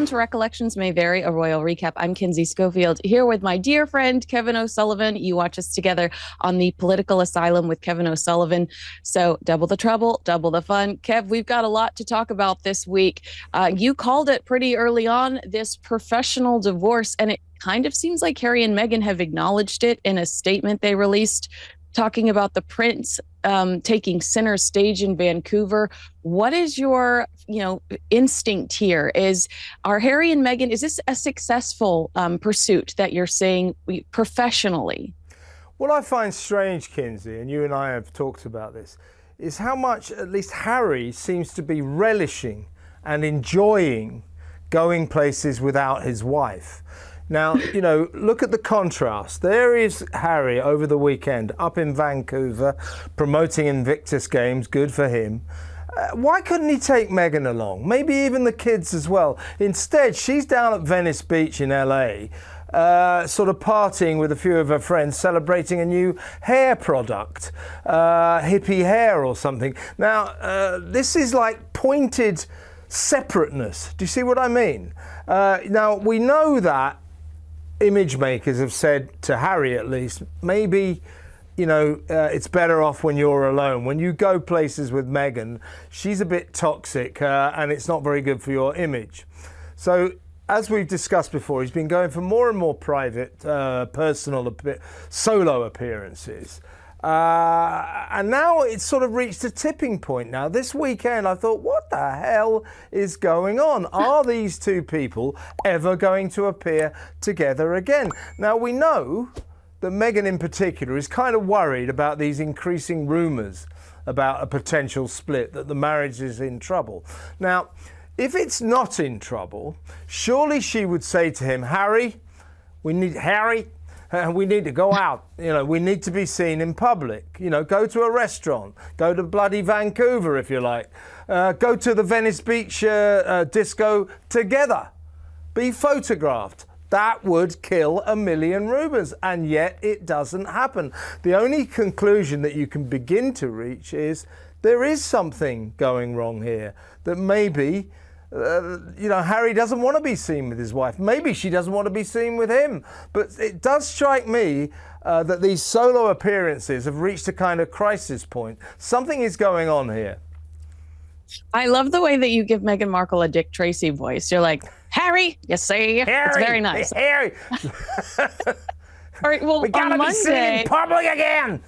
to Recollections May Vary, a royal recap. I'm Kinsey Schofield, here with my dear friend, Kevin O'Sullivan. You watch us together on the Political Asylum with Kevin O'Sullivan. So double the trouble, double the fun. Kev, we've got a lot to talk about this week. You called it pretty early on, this professional divorce, and it kind of seems like Harry and Meghan have acknowledged it in a statement they released, talking about the prince taking center stage in Vancouver. What is your, instinct here? Are Harry and Meghan, is this a successful pursuit that you're saying professionally? What I find strange, Kinsey, and you and I have talked about this, is how much at least Harry seems to be relishing and enjoying going places without his wife. Now, look at the contrast. There is Harry over the weekend up in Vancouver promoting Invictus Games. Good for him. Why couldn't he take Meghan along? Maybe even the kids as well. Instead, she's down at Venice Beach in LA, sort of partying with a few of her friends, celebrating a new hair product, hippie hair or something. Now, this is like pointed separateness. Do you see what I mean? Now, we know that image makers have said to Harry, at least, maybe, it's better off when you're alone. When you go places with Meghan, she's a bit toxic and it's not very good for your image. So, as we've discussed before, he's been going for more and more private, personal, solo appearances. And now it's sort of reached a tipping point now. This weekend I thought, what the hell is going on? Are these two people ever going to appear together again? Now we know that Meghan in particular is kind of worried about these increasing rumours about a potential split, that the marriage is in trouble. Now, if it's not in trouble, surely she would say to him, Harry, we need to go out. We need to be seen in public. Go to a restaurant. Go to bloody Vancouver, if you like. Go to the Venice Beach disco together. Be photographed. That would kill a million rumours, and yet it doesn't happen. The only conclusion that you can begin to reach is there is something going wrong here, that maybe Harry doesn't want to be seen with his wife. Maybe she doesn't want to be seen with him. But it does strike me that these solo appearances have reached a kind of crisis point. Something is going on here. I love the way that you give Meghan Markle a Dick Tracy voice. You're like, Harry, you see? Harry, it's very nice. Harry. All right, well, we gotta be seen in public again.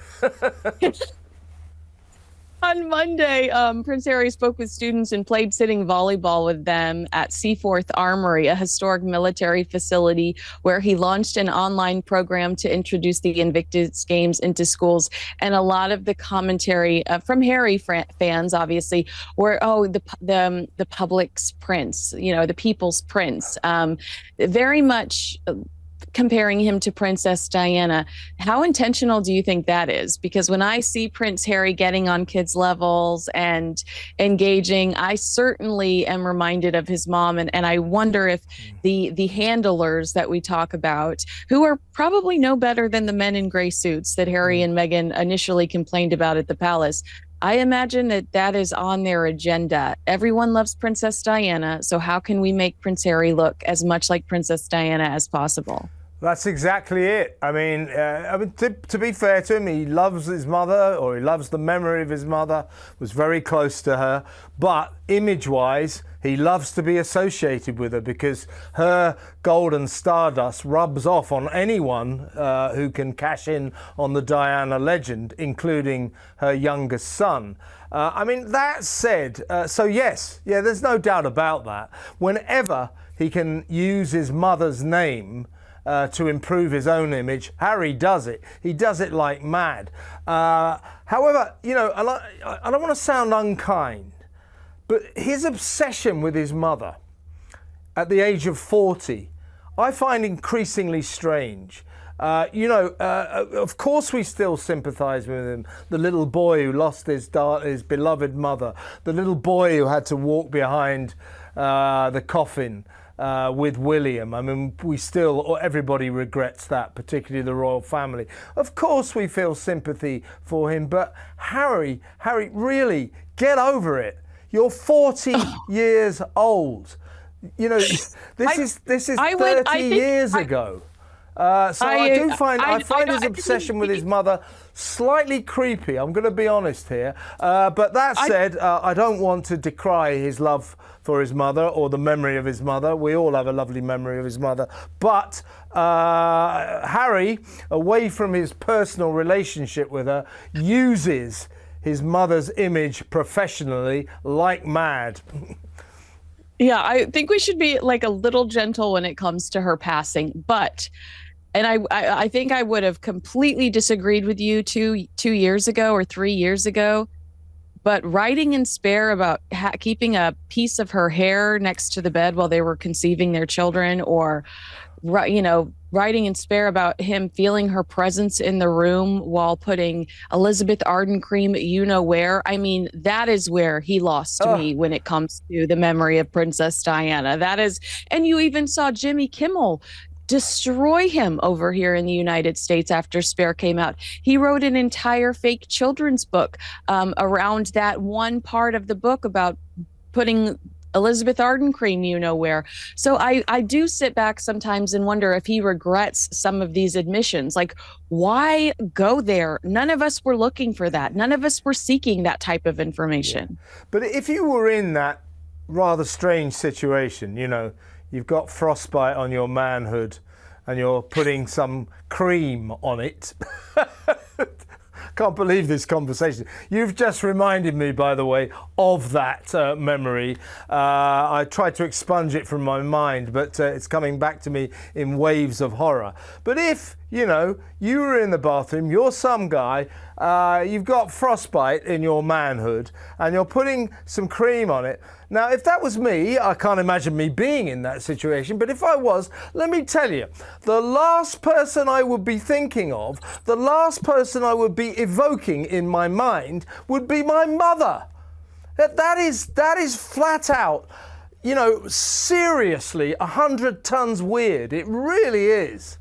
On Monday, Prince Harry spoke with students and played sitting volleyball with them at Seaforth Armory, a historic military facility where he launched an online program to introduce the Invictus Games into schools. And a lot of the commentary from Harry fans, obviously, were, the public's prince, the people's prince. Very much comparing him to Princess Diana. How intentional do you think that is? Because when I see Prince Harry getting on kids' levels and engaging, I certainly am reminded of his mom. And I wonder if the handlers that we talk about, who are probably no better than the men in gray suits that Harry and Meghan initially complained about at the palace, I imagine that is on their agenda. Everyone loves Princess Diana, so how can we make Prince Harry look as much like Princess Diana as possible? That's exactly it. I mean, to be fair to him, he loves his mother, or he loves the memory of his mother, was very close to her. But image-wise, he loves to be associated with her because her golden stardust rubs off on anyone who can cash in on the Diana legend, including her youngest son. That said, so yes, there's no doubt about that. Whenever he can use his mother's name to improve his own image, Harry does it. He does it like mad. However, I don't want to sound unkind, but his obsession with his mother at the age of 40, I find increasingly strange. Of course we still sympathise with him. The little boy who lost his beloved mother, the little boy who had to walk behind the coffin with William. Everybody regrets that, particularly the royal family. Of course we feel sympathy for him, but Harry, really, get over it. You're 40 years old. You know, this is I 30 years ago. So I find his obsession with his mother slightly creepy. I'm going to be honest here. But that said, I don't want to decry his love for his mother or the memory of his mother. We all have a lovely memory of his mother. But Harry, away from his personal relationship with her, uses his mother's image professionally like mad. Yeah, I think we should be like a little gentle when it comes to her passing. And I think I would have completely disagreed with you 2 years ago or 3 years ago. But writing in spare about keeping a piece of her hair next to the bed while they were conceiving their children, or, writing in spare about him feeling her presence in the room while putting Elizabeth Arden cream, where. I mean, that is where he lost me when it comes to the memory of Princess Diana. That is, and you even saw Jimmy Kimmel destroy him over here in the United States after Spare came out. He wrote an entire fake children's book around that one part of the book about putting Elizabeth Arden cream, where. So I do sit back sometimes and wonder if he regrets some of these admissions. Like, why go there? None of us were looking for that. None of us were seeking that type of information. Yeah. But if you were in that rather strange situation, you've got frostbite on your manhood and you're putting some cream on it. Can't believe this conversation. You've just reminded me, by the way, of that memory. I tried to expunge it from my mind, but it's coming back to me in waves of horror. But if, you were in the bathroom, you're some guy, you've got frostbite in your manhood, and you're putting some cream on it. Now, if that was me, I can't imagine me being in that situation, but if I was, let me tell you, the last person I would be thinking of, the last person I would be evoking in my mind would be my mother. That is flat out, seriously 100 tons weird. It really is.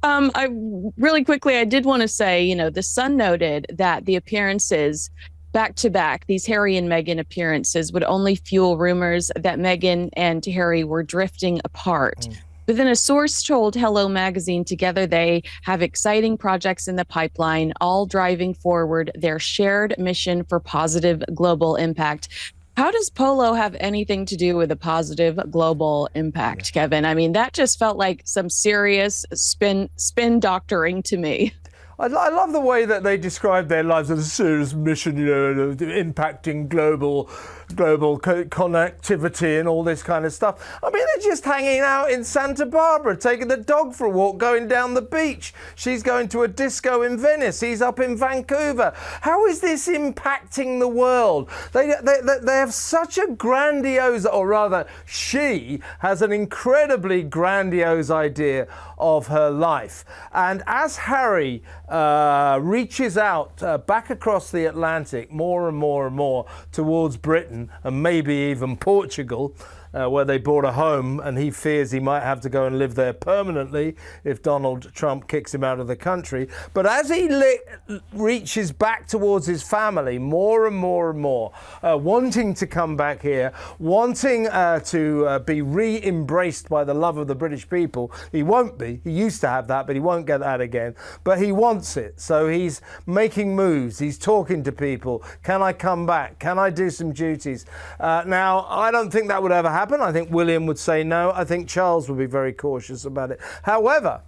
I really quickly, I did want to say, the Sun noted that the appearances back to back, these Harry and Meghan appearances, would only fuel rumors that Meghan and Harry were drifting apart. But then a source told Hello Magazine together they have exciting projects in the pipeline, all driving forward their shared mission for positive global impact. How does polo have anything to do with a positive global impact, Kevin? I mean, that just felt like some serious spin doctoring to me. I love the way that they describe their lives as a serious mission, impacting global connectivity and all this kind of stuff. I mean, they're just hanging out in Santa Barbara, taking the dog for a walk, going down the beach. She's going to a disco in Venice. He's up in Vancouver. How is this impacting the world? They have such a grandiose, or rather, she has an incredibly grandiose idea of her life. And as Harry reaches out back across the Atlantic more and more and more towards Britain and maybe even Portugal, where they bought a home, and he fears he might have to go and live there permanently if Donald Trump kicks him out of the country. But as he reaches back towards his family more and more and more, wanting to come back here, wanting to be re-embraced by the love of the British people. He won't be. He used to have that, but he won't get that again. But he wants it. So he's making moves. He's talking to people. Can I come back? Can I do some duties? Now, I don't think that would ever happen. I think William would say no. I think Charles would be very cautious about it. However,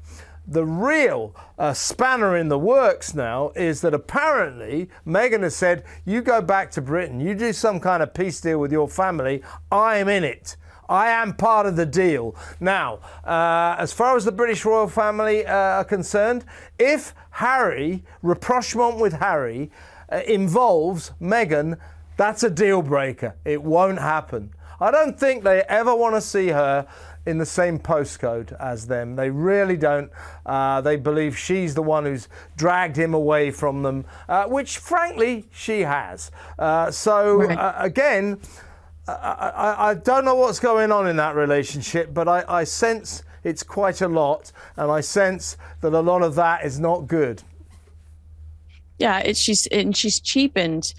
the real spanner in the works now is that apparently Meghan has said, you go back to Britain, you do some kind of peace deal with your family, I'm in it. I am part of the deal. Now, as far as the British royal family are concerned, if Harry, rapprochement with Harry, involves Meghan, that's a deal breaker. It won't happen. I don't think they ever want to see her in the same postcode as them. They really don't. They believe she's the one who's dragged him away from them, which frankly she has. Again, I don't know what's going on in that relationship, but I sense it's quite a lot, and I sense that a lot of that is not good. Yeah, she's cheapened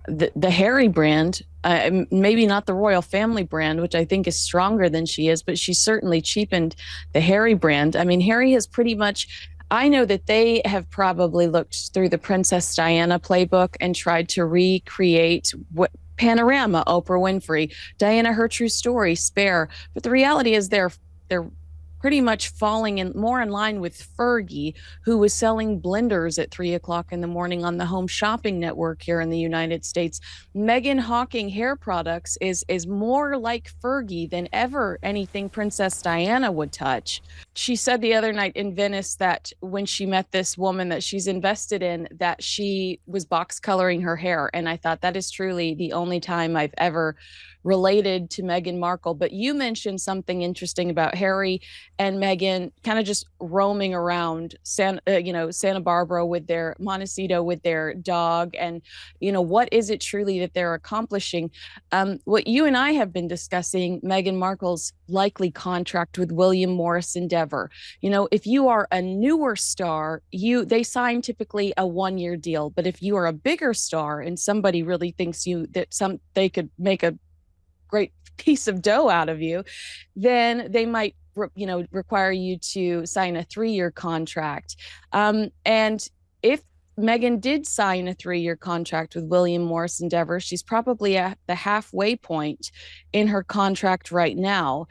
the Harry brand maybe not the royal family brand, which I think is stronger than she is, but she certainly cheapened the Harry brand. I mean, Harry has pretty much, I know that they have probably looked through the Princess Diana playbook and tried to recreate what Panorama, Oprah Winfrey, Diana, Her True Story, Spare. But the reality is they're pretty much falling in more in line with Fergie, who was selling blenders at 3 o'clock in the morning on the Home Shopping Network here in the United States. Meghan hawking hair products is more like Fergie than ever anything Princess Diana would touch. She said the other night in Venice that when she met this woman that she's invested in, that she was box coloring her hair. And I thought that is truly the only time I've ever related to Meghan Markle. But you mentioned something interesting about Harry and Meghan kind of just roaming around Santa Barbara with their Montecito with their dog, and what is it truly that they're accomplishing? What you and I have been discussing, Meghan Markle's likely contract with William Morris Endeavor. If you are a newer star, they sign typically a 1-year deal, but if you are a bigger star and somebody really thinks they could make a great piece of dough out of you, then they might require you to sign a 3-year contract. And if Meghan did sign a 3-year contract with William Morris Endeavor, she's probably at the halfway point in her contract right now.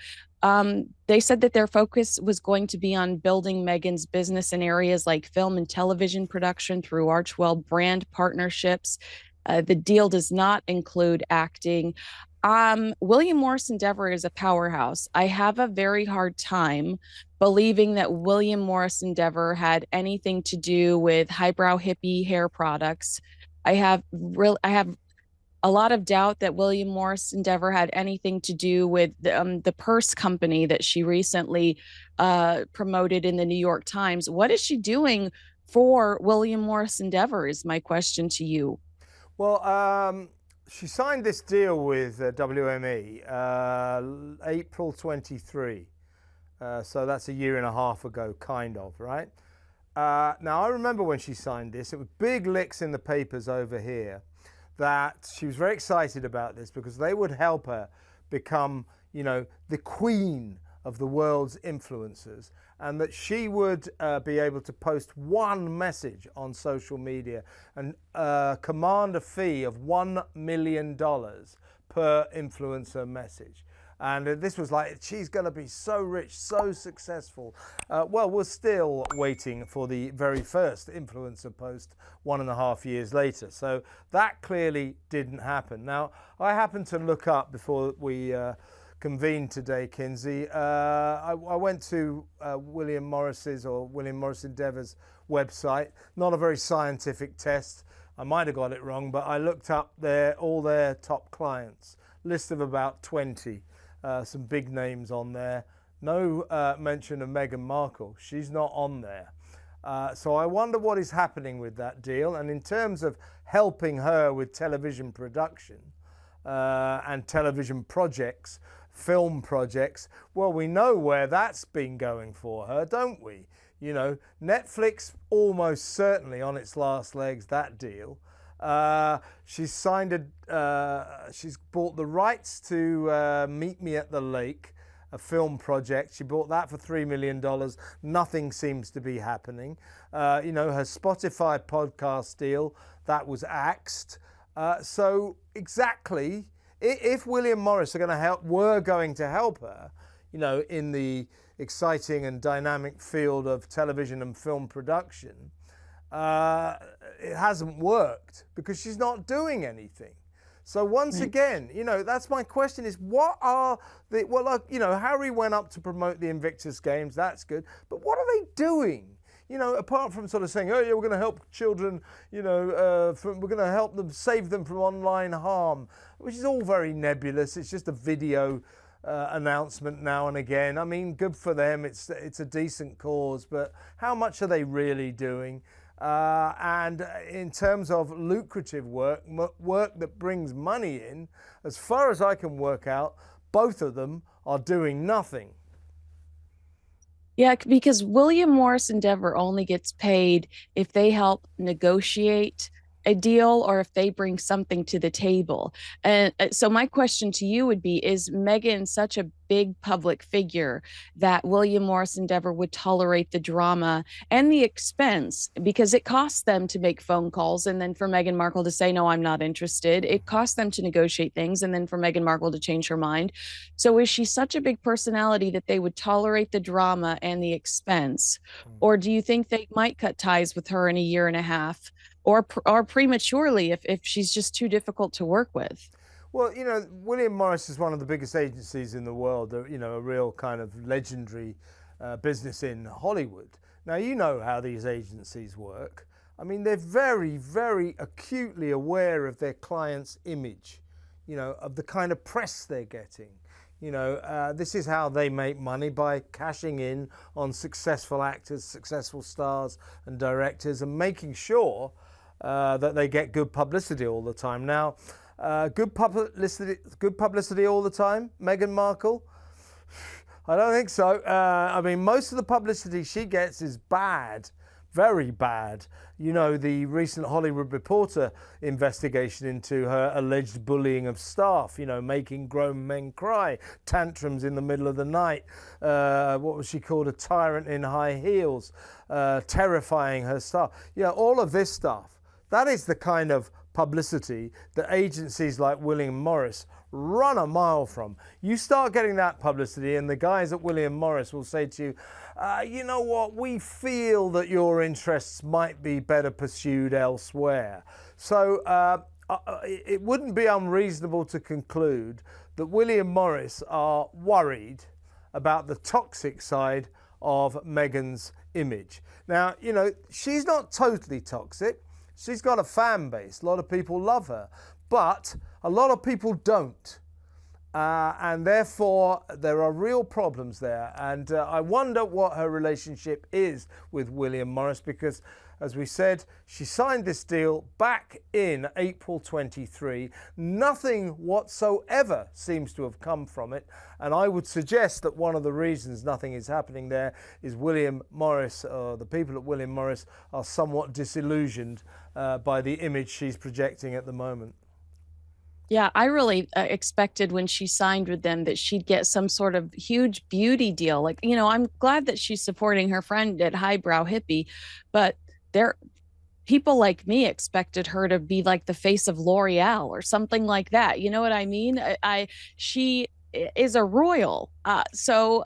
They said that their focus was going to be on building Meghan's business in areas like film and television production through Archwell brand partnerships. The deal does not include acting. William Morris Endeavor is a powerhouse. I have a very hard time believing that William Morris Endeavor had anything to do with highbrow hippie hair products. I have a lot of doubt that William Morris Endeavor had anything to do with the purse company that she recently promoted in the New York Times. What is she doing for William Morris Endeavor is my question to you. Well, she signed this deal with WME April 23. So that's a year and a half ago, kind of, right? Now, I remember when she signed this, it was big licks in the papers over here that she was very excited about this because they would help her become, the queen of the world's influencers, and that she would be able to post one message on social media and command a fee of $1 million per influencer message. And this was like, she's going to be so rich, so successful. Well, we're still waiting for the very first influencer post 1.5 years later. So that clearly didn't happen. Now, I happened to look up before we convened today, Kinsey. I went to William Morris Endeavor's website. Not a very scientific test. I might have got it wrong, but I looked up all their top clients. List of about 20. Some big names on there. No mention of Meghan Markle. She's not on there. So I wonder what is happening with that deal. And in terms of helping her with television production and television projects, film projects, well, we know where that's been going for her, don't we? Netflix almost certainly on its last legs, that deal. She's bought the rights to Meet Me at the Lake, a film project. She bought that for $3 million. Nothing seems to be happening. Her Spotify podcast deal, that was axed. So exactly, if William Morris were going to help her, in the exciting and dynamic field of television and film production, it hasn't worked because she's not doing anything. So once again, that's my question is, Harry went up to promote the Invictus Games, that's good, but what are they doing? Apart from sort of saying, oh yeah, we're going to help children, we're going to help them, save them from online harm, which is all very nebulous. It's just a video announcement now and again. I mean, good for them. It's a decent cause, but how much are they really doing? And in terms of lucrative work that brings money in, as far as I can work out, both of them are doing nothing. Yeah, because William Morris Endeavor only gets paid if they help negotiate a deal or if they bring something to the table. And so my question to you would be, is Meghan such a big public figure that William Morris Endeavor would tolerate the drama and the expense, because it costs them to make phone calls, and then for Meghan Markle to say, no, I'm not interested. It costs them to negotiate things, and then for Meghan Markle to change her mind. So is she such a big personality that they would tolerate the drama and the expense? Or do you think they might cut ties with her in a year and a half, or prematurely if she's just too difficult to work with? Well, you know, William Morris is one of the biggest agencies in the world, you know, a real kind of legendary business in Hollywood. Now, you know how these agencies work. I mean, they're very, very acutely aware of their client's image, you know, of the kind of press they're getting. You know, this is how they make money, by cashing in on successful actors, successful stars and directors, and making sure that they get good publicity all the time. Now, good publicity all the time, Meghan Markle? I don't think so. I mean, most of the publicity she gets is bad, very bad. You know, the recent Hollywood Reporter investigation into her alleged bullying of staff, you know, making grown men cry, tantrums in the middle of the night, what was she called, a tyrant in high heels, terrifying her staff. You know, all of this stuff. That is the kind of publicity that agencies like William Morris run a mile from. You start getting that publicity and the guys at William Morris will say to you, you know what, we feel that your interests might be better pursued elsewhere. So it wouldn't be unreasonable to conclude that William Morris are worried about the toxic side of Meghan's image. Now, you know, she's not totally toxic. She's got a fan base. A lot of people love her, but a lot of people don't. And therefore, there are real problems there. And I wonder what her relationship is with William Morris, because, as we said, she signed this deal back in April 23. Nothing whatsoever seems to have come from it. And I would suggest that one of the reasons nothing is happening there is William Morris, the people at William Morris, are somewhat disillusioned by the image she's projecting at the moment. Yeah, I really expected when she signed with them that she'd get some sort of huge beauty deal. Like, you know, I'm glad that she's supporting her friend at Highbrow Hippie, but there, people like me expected her to be like the face of L'Oreal or something like that. You know what I mean? She is a royal, so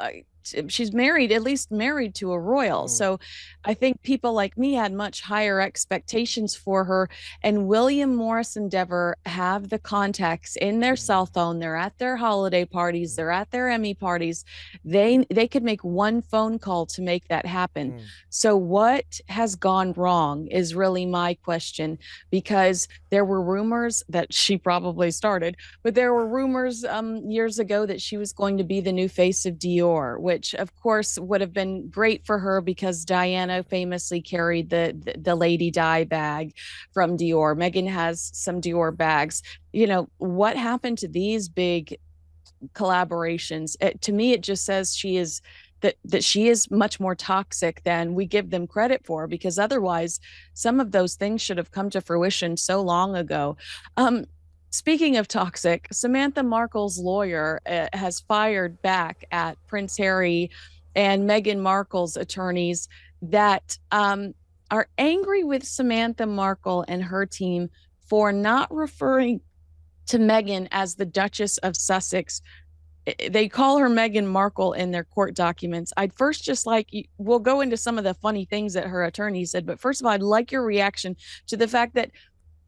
she's married, at least married to a royal. So I think people like me had much higher expectations for her. And William Morris Endeavor have the contacts in their cell phone. They're at their holiday parties. They're at their Emmy parties. They could make one phone call to make that happen. So what has gone wrong is really my question, because there were rumors that she probably started, but there were rumors years ago that she was going to be the new face of Dior, which of course would have been great for her because Diana famously carried the Lady Di bag from Dior. Meghan has some Dior bags. You know, what happened to these big collaborations? To me, it just says that she is much more toxic than we give them credit for, because otherwise some of those things should have come to fruition so long ago. Speaking of toxic, Samantha Markle's lawyer has fired back at Prince Harry and Meghan Markle's attorneys that are angry with Samantha Markle and her team for not referring to Meghan as the Duchess of Sussex. They call her Meghan Markle in their court documents. I'd first just like, we'll go into some of the funny things that her attorney said, but first of all, I'd like your reaction to the fact that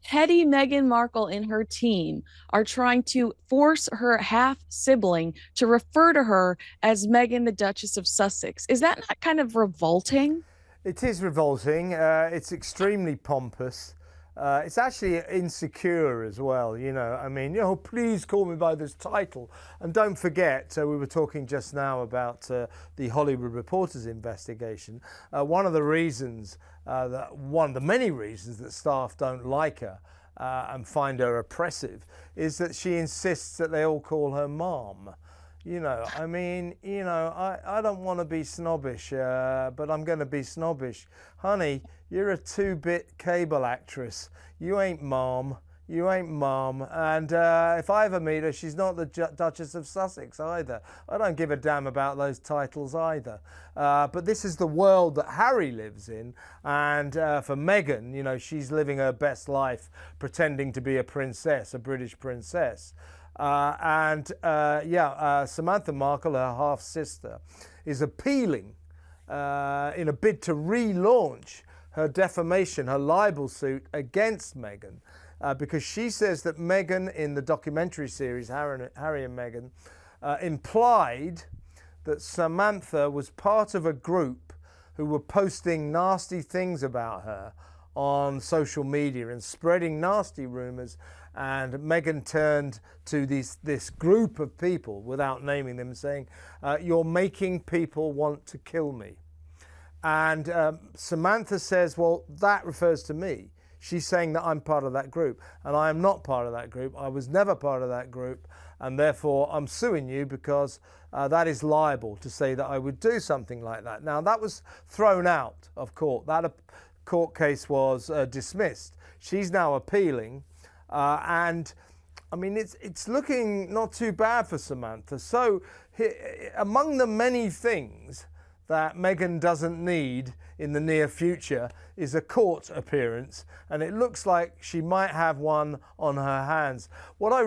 petty Meghan Markle and her team are trying to force her half sibling to refer to her as Meghan, the Duchess of Sussex. Is that not kind of revolting? It is revolting. It's extremely pompous. It's actually insecure as well, you know. I mean, you know, please call me by this title. And don't forget, we were talking just now about the Hollywood Reporter's investigation. One of the reasons, one of the many reasons that staff don't like her and find her oppressive is that she insists that they all call her mom. I mean, I don't want to be snobbish, but I'm going to be snobbish. Honey, you're a 2-bit cable actress. You ain't mom. You ain't mom. And if I ever meet her, she's not the Duchess of Sussex either. I don't give a damn about those titles either. But this is the world that Harry lives in. And for Meghan, she's living her best life pretending to be a princess, a British princess. Samantha Markle, her half-sister, is appealing in a bid to relaunch her defamation, her libel suit against Meghan, because she says that Meghan, in the documentary series Harry and Meghan, implied that Samantha was part of a group who were posting nasty things about her on social media and spreading nasty rumours. And Meghan turned to this group of people, without naming them, saying, "You're making people want to kill me." And Samantha says, well, that refers to me. She's saying that I'm part of that group, and I am not part of that group. I was never part of that group, and therefore I'm suing you because that is liable to say that I would do something like that. Now, that was thrown out of court. That court case was dismissed. She's now appealing. And I mean, it's looking not too bad for Samantha. So among the many things that Meghan doesn't need in the near future is a court appearance, and it looks like she might have one on her hands. What I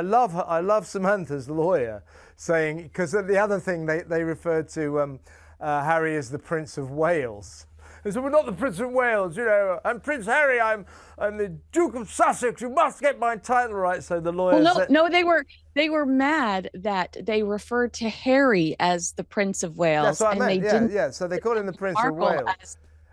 love Samantha's lawyer saying, because the other thing they referred to Harry as the Prince of Wales. And so, we're not the Prince of Wales, I'm Prince Harry, I'm the Duke of Sussex, you must get my title right. So the lawyer said... No, they were mad that they referred to Harry as the Prince of Wales. That's what I meant, so they called him the Prince Markle of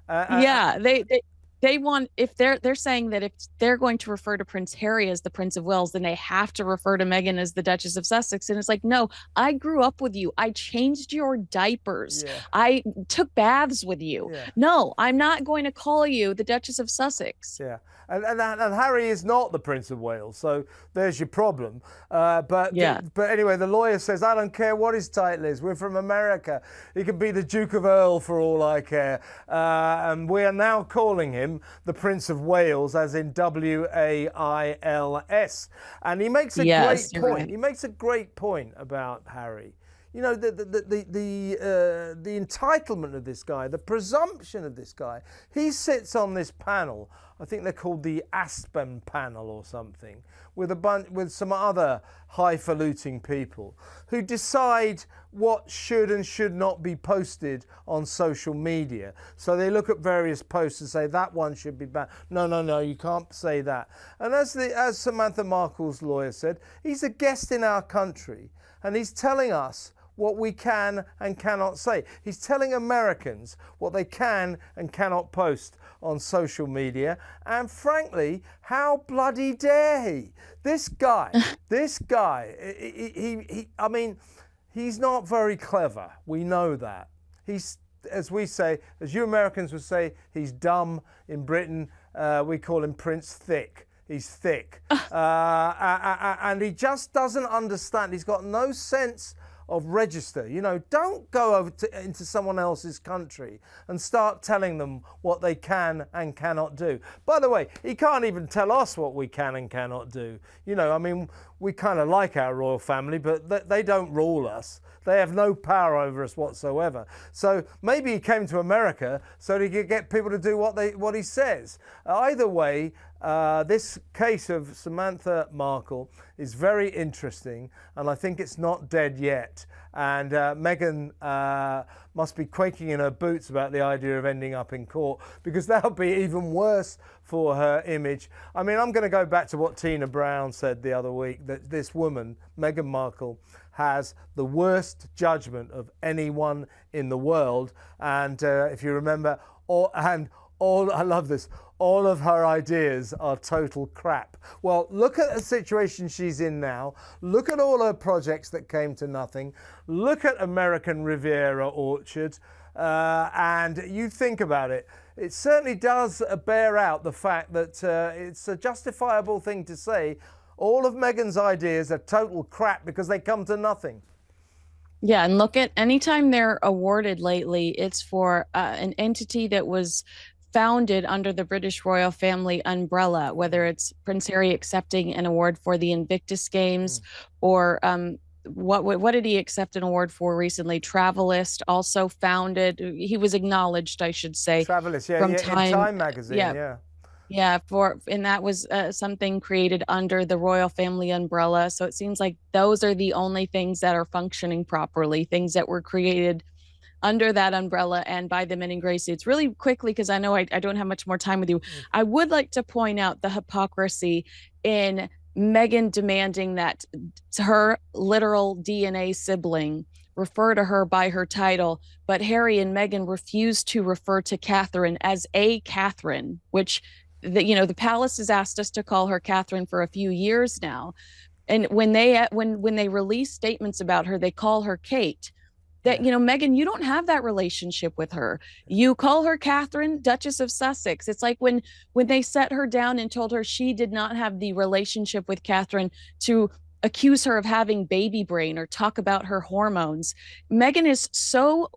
Wales. They want, if they're saying that if they're going to refer to Prince Harry as the Prince of Wales, then they have to refer to Meghan as the Duchess of Sussex. And it's like, no, I grew up with you. I changed your diapers. Yeah. I took baths with you. Yeah. No, I'm not going to call you the Duchess of Sussex. Yeah. And Harry is not the Prince of Wales, so there's your problem. But anyway, the lawyer says, I don't care what his title is. We're from America. He could be the Duke of Earl for all I care. And we are now calling him the Prince of Wales, as in W-A-I-L-S. And he makes a great point. Right. He makes a great point about Harry. The entitlement of this guy, the presumption of this guy. He sits on this panel. I think they're called the Aspen panel or something, with some other highfalutin people who decide what should and should not be posted on social media. So they look at various posts and say that one should be banned. No, you can't say that. And as Samantha Markle's lawyer said, he's a guest in our country, and he's telling us what we can and cannot say. He's telling Americans what they can and cannot post on social media. And frankly, how bloody dare he? This guy, I mean, he's not very clever. We know that. He's, as we say, as you Americans would say, he's dumb. In Britain, we call him Prince Thick. He's thick. And he just doesn't understand. He's got no sense of register. Don't go over into someone else's country and start telling them what they can and cannot do. By the way, he can't even tell us what we can and cannot do. I mean, we kind of like our royal family, but they don't rule us. They have no power over us whatsoever. So maybe he came to America so he could get people to do what he says. Either way, this case of Samantha Markle is very interesting, and I think it's not dead yet. And Meghan must be quaking in her boots about the idea of ending up in court, because that'll be even worse for her image. I mean, I'm going to go back to what Tina Brown said the other week, that this woman, Meghan Markle, has the worst judgment of anyone in the world. And if you remember, I love this, all of her ideas are total crap. Well, look at the situation she's in now. Look at all her projects that came to nothing. Look at American Riviera Orchard. And you think about it, it certainly does bear out the fact that it's a justifiable thing to say all of Meghan's ideas are total crap because they come to nothing. Yeah, and look at anytime they're awarded lately, it's for an entity that was founded under the British royal family umbrella, whether it's Prince Harry accepting an award for the Invictus Games or what did he accept an award for recently? Travelist, also founded, he was acknowledged, I should say, Travelers, yeah, from yeah, in Time. Time magazine, Yeah, yeah. yeah, and that was something created under the royal family umbrella. So it seems like those are the only things that are functioning properly, things that were created under that umbrella and by the men in gray suits. Really quickly, because I know I don't have much more time with you, I would like to point out the hypocrisy in Meghan demanding that her literal DNA sibling refer to her by her title, but Harry and Meghan refused to refer to Catherine as a Catherine, which the palace has asked us to call her Catherine for a few years now. And when they release statements about her, they call her Kate. That, Meghan, you don't have that relationship with her. You call her Catherine, Duchess of Sussex. It's like when they set her down and told her she did not have the relationship with Catherine to accuse her of having baby brain or talk about her hormones. Meghan is so,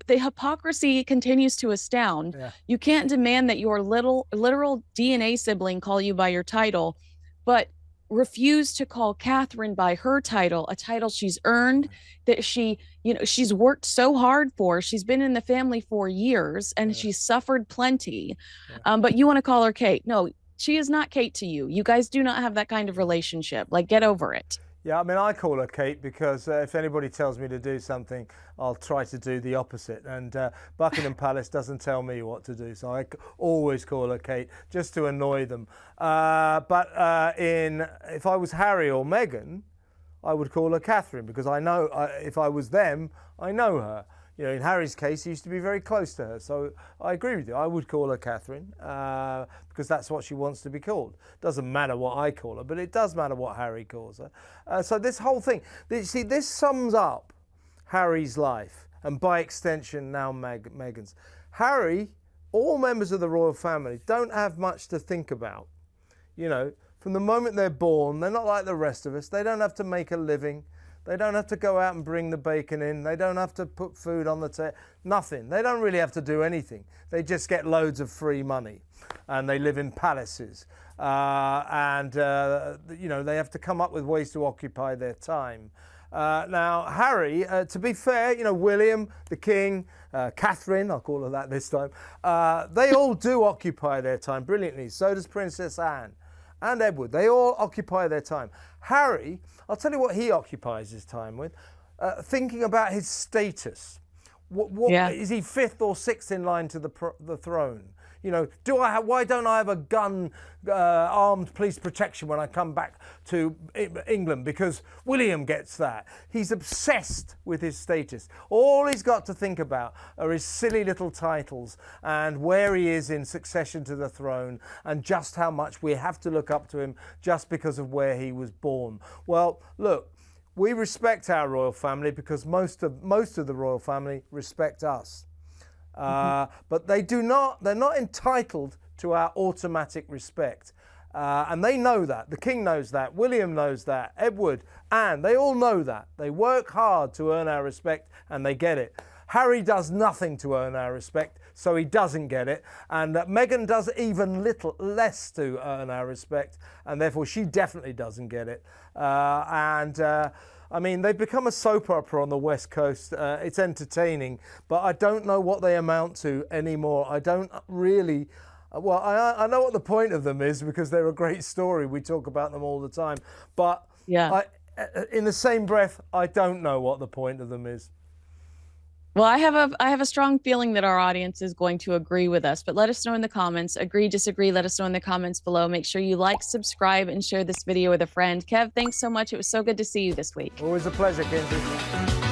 the hypocrisy continues to astound. Yeah. You can't demand that your literal DNA sibling call you by your title, but refuse to call Catherine by her title, a title she's earned, that she's worked so hard for. She's been in the family for years and she's suffered plenty. But you want to call her Kate. No, she is not Kate to you. You guys do not have that kind of relationship. Like, get over it. Yeah, I mean, I call her Kate because if anybody tells me to do something, I'll try to do the opposite. And Buckingham Palace doesn't tell me what to do, so I always call her Kate just to annoy them. But if I was Harry or Meghan, I would call her Catherine because I know if I was them, I know her. In Harry's case, he used to be very close to her. So I agree with you. I would call her Catherine because that's what she wants to be called. Doesn't matter what I call her, but it does matter what Harry calls her. So this whole thing, this sums up Harry's life and by extension now Meghan's. Harry, all members of the royal family don't have much to think about. From the moment they're born, they're not like the rest of us. They don't have to make a living. They don't have to go out and bring the bacon in. They don't have to put food on the table. Nothing. They don't really have to do anything. They just get loads of free money and they live in palaces. They have to come up with ways to occupy their time. Now, Harry, to be fair, William, the King, Catherine, I'll call her that this time, they all do occupy their time brilliantly. So does Princess Anne and Edward. They all occupy their time. Harry, I'll tell you what he occupies his time with, thinking about his status. Is he fifth or sixth in line to the throne? Why don't I have a gun, armed police protection when I come back to England? Because William gets that. He's obsessed with his status. All he's got to think about are his silly little titles and where he is in succession to the throne and just how much we have to look up to him just because of where he was born. Well, look, we respect our royal family because most of the royal family respect us. But they're not entitled to our automatic respect. And they know that. The King knows that. William knows that. Edward, Anne, they all know that. They work hard to earn our respect and they get it. Harry does nothing to earn our respect, so he doesn't get it. And Meghan does even little less to earn our respect, and therefore she definitely doesn't get it. I mean, they've become a soap opera on the West Coast. It's entertaining, but I don't know what they amount to anymore. I don't really... Well, I know what the point of them is because they're a great story. We talk about them all the time. But yeah, in the same breath, I don't know what the point of them is. Well, I have a strong feeling that our audience is going to agree with us, but let us know in the comments. Agree, disagree, let us know in the comments below. Make sure you like, subscribe, and share this video with a friend. Kev, thanks so much. It was so good to see you this week. Always a pleasure, Kinsey.